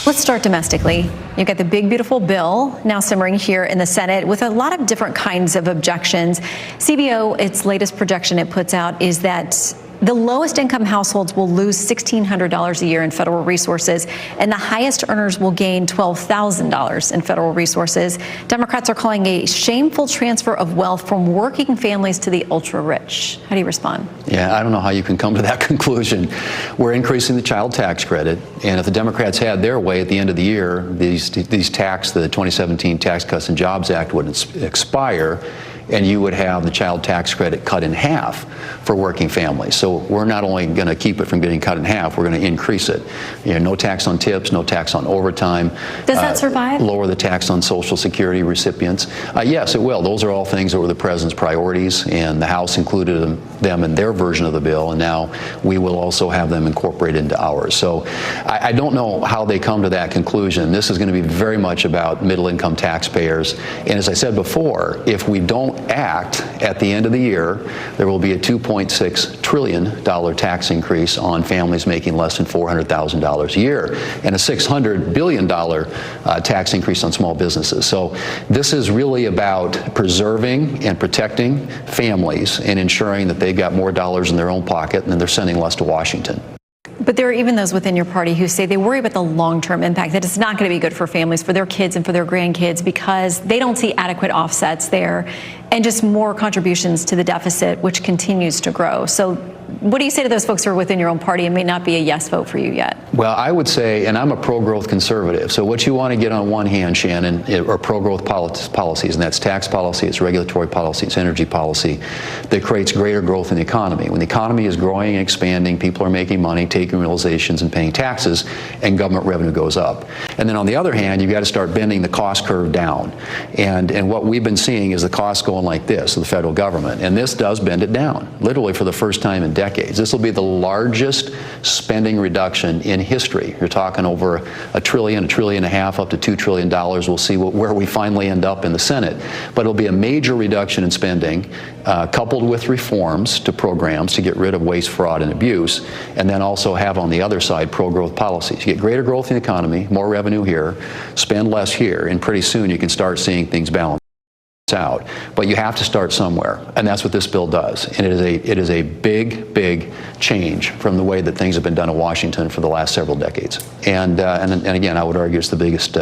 Let's start domestically. You've got the big, beautiful bill now simmering here in the Senate with a lot of different kinds of objections. CBO, its latest projection it puts out is that the lowest income households will lose $1,600 a year in federal resources, and the highest earners will gain $12,000 in federal resources. Democrats are calling a shameful transfer of wealth from working families to the ultra-rich. How do you respond? Yeah, I don't know how you can come to that conclusion. We're increasing the child tax credit, and if the Democrats had their way at the end of the year, the 2017 Tax Cuts and Jobs Act would expire, and you would have the child tax credit cut in half for working families. So we're not only going to keep it from getting cut in half, we're going to increase it. You know, no tax on tips, no tax on overtime. Does that survive? Lower the tax on Social Security recipients. Yes, it will. Those are all things that were the president's priorities, and the House included them in their version of the bill, and now we will also have them incorporated into ours. So I don't know how they come to that conclusion. This is going to be very much about middle-income taxpayers. And as I said before, if we don't act at the end of the year, there will be a $2.6 trillion tax increase on families making less than $400,000 a year, and a $600 billion tax increase on small businesses. So this is really about preserving and protecting families and ensuring that they've got more dollars in their own pocket and they're sending less to Washington. But there are even those within your party who say they worry about the long-term impact, that it's not going to be good for families, for their kids and for their grandkids, because they don't see adequate offsets there and just more contributions to the deficit, which continues to grow. So what do you say to those folks who are within your own party and may not be a yes vote for you yet? Well, I would say, and I'm a pro-growth conservative, so what you want to get on one hand, Shannon, are pro-growth policies, and that's tax policy, it's regulatory policy, it's energy policy that creates greater growth in the economy. When the economy is growing and expanding, people are making money, taking realizations and paying taxes, and government revenue goes up. And then on the other hand, you've got to start bending the cost curve down. And what we've been seeing is the costs going like this, the federal government, and this does bend it down, literally for the first time in decades. This will be the largest spending reduction in history. You're talking over $1 trillion, $1.5 trillion, up to $2 trillion. We'll see where we finally end up in the Senate. But it'll be a major reduction in spending, coupled with reforms to programs to get rid of waste, fraud, and abuse, and then also have on the other side pro-growth policies. You get greater growth in the economy, more revenue here, spend less here, and pretty soon you can start seeing things balance out. But you have to start somewhere, and that's what this bill does. And it is a big change from the way that things have been done in Washington for the last several decades. And again, I would argue it's the biggest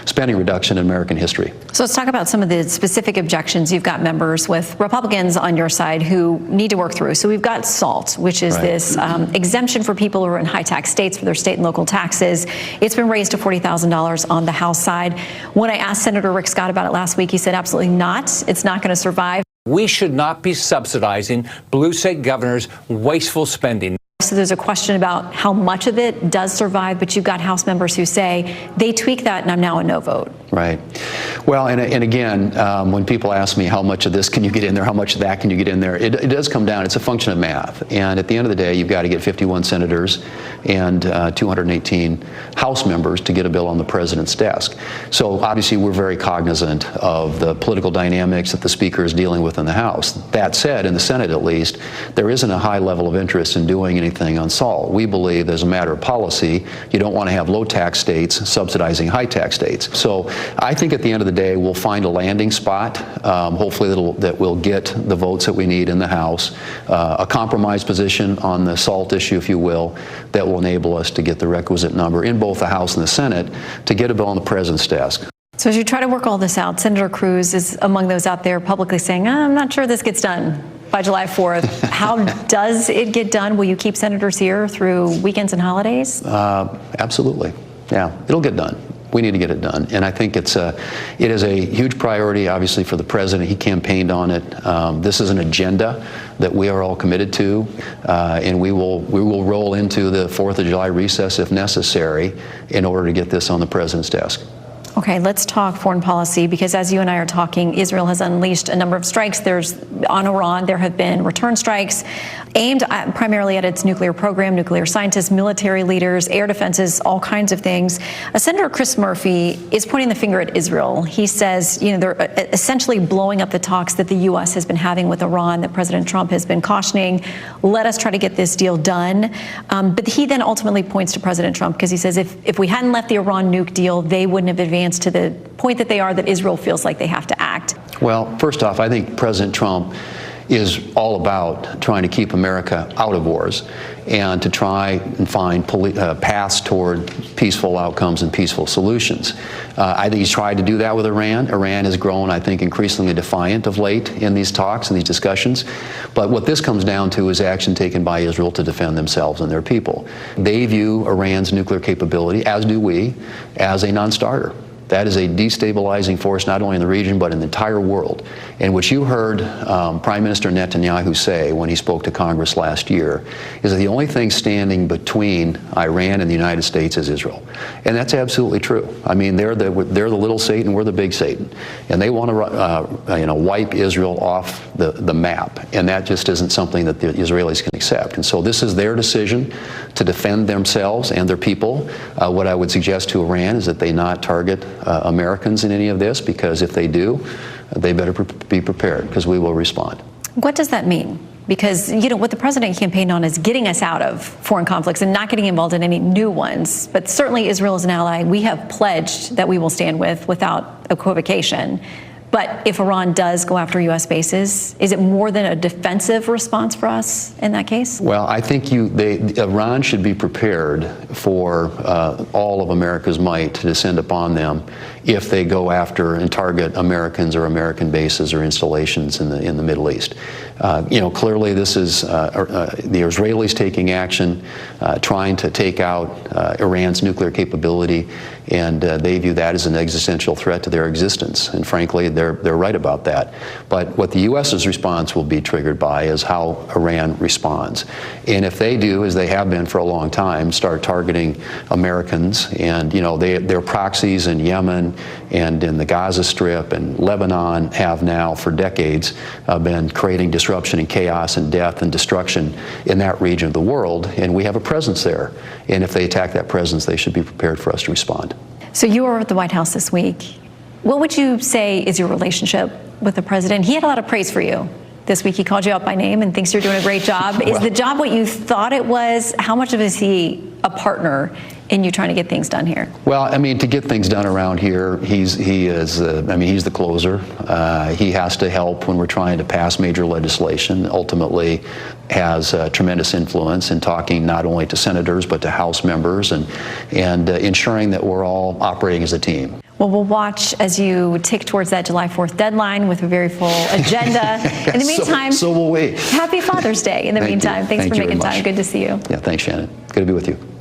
spending reduction in American history. So let's talk about some of the specific objections. You've got members with Republicans on your side who need to work through. So we've got SALT, which is this exemption for people who are in high tax states for their state and local taxes. It's been raised to $40,000 on the House side. When I asked Senator Rick Scott about it last week, he said absolutely not. It's not going to survive. We should not be subsidizing blue state governors' wasteful spending. So there's a question about how much of it does survive, but you've got House members who say they tweak that and I'm now a no vote. Right. Well, and again, when people ask me how much of this can you get in there, how much of that can you get in there, it does come down. It's a function of math. And at the end of the day, you've got to get 51 senators and 218 House members to get a bill on the president's desk. So obviously, we're very cognizant of the political dynamics that the Speaker is dealing with in the House. That said, in the Senate at least, there isn't a high level of interest in doing anything on SALT. We believe as a matter of policy, you don't want to have low tax states subsidizing high tax states. So I think at the end of the day, we'll find a landing spot, hopefully that will get the votes that we need in the House, a compromise position on the SALT issue, if you will, that will enable us to get the requisite number in both the House and the Senate to get a bill on the president's desk. So as you try to work all this out, Senator Cruz is among those out there publicly saying, I'm not sure this gets done by July 4th. How does it get done? Will you keep senators here through weekends and holidays? Absolutely. Yeah, it'll get done. We need to get it done, and I think it is a huge priority, obviously, for the president. He campaigned on it. This is an agenda that we are all committed to, and we will roll into the 4th of July recess if necessary in order to get this on the president's desk. Okay, let's talk foreign policy, because as you and I are talking, Israel has unleashed a number of strikes. On Iran, there have been return strikes. aimed primarily at its nuclear program, nuclear scientists, military leaders, air defenses, all kinds of things. Senator Chris Murphy is pointing the finger at Israel. He says, they're essentially blowing up the talks that the U.S. has been having with Iran, that President Trump has been cautioning. Let us try to get this deal done. But he then ultimately points to President Trump because he says if we hadn't left the Iran nuke deal, they wouldn't have advanced to the point that they are, that Israel feels like they have to act. Well, first off, I think President Trump is all about trying to keep America out of wars and to try and find paths toward peaceful outcomes and peaceful solutions. I think he's tried to do that with Iran. Iran has grown, I think, increasingly defiant of late in these talks and these discussions. But what this comes down to is action taken by Israel to defend themselves and their people. They view Iran's nuclear capability, as do we, as a non-starter. That is a destabilizing force not only in the region but in the entire world. And what you heard Prime Minister Netanyahu say when he spoke to Congress last year is that the only thing standing between Iran and the United States is Israel. And that's absolutely true. I mean, they're the little Satan, we're the big Satan. And they want to wipe Israel off the map. And that just isn't something that the Israelis can accept. And so this is their decision to defend themselves and their people. What I would suggest to Iran is that they not target Americans in any of this, because if they do, they better be prepared, because we will respond. What does that mean? Because, what the president campaigned on is getting us out of foreign conflicts and not getting involved in any new ones. But certainly Israel is an ally we have pledged that we will stand with without equivocation. But if Iran does go after U.S. bases, is it more than a defensive response for us in that case? Well, I think Iran should be prepared for all of America's might to descend upon them if they go after and target Americans or American bases or installations in the Middle East. Clearly this is the Israelis taking action, trying to take out Iran's nuclear capability, and they view that as an existential threat to their existence. And frankly, they're right about that. But what the U.S.'s response will be triggered by is how Iran responds. And if they do, as they have been for a long time, start targeting Americans, and their proxies in Yemen and in the Gaza Strip and Lebanon have now for decades been creating disruption and chaos and death and destruction in that region of the world, and we have a presence there. And if they attack that presence, they should be prepared for us to respond. So you were at the White House this week. What would you say is your relationship with the president? He had a lot of praise for you this week. He called you out by name and thinks you're doing a great job. Is the job what you thought it was? How much of is he a partner in you trying to get things done here? Well, I mean, to get things done around here, he's the closer. He has to help when we're trying to pass major legislation. Ultimately, has tremendous influence in talking not only to senators but to House members and ensuring that we're all operating as a team. Well, we'll watch as you tick towards that July 4th deadline with a very full agenda. In the meantime, so will we. Happy Father's Day in the meantime. Thanks for making time. Good to see you. Yeah, thanks, Shannon. Good to be with you.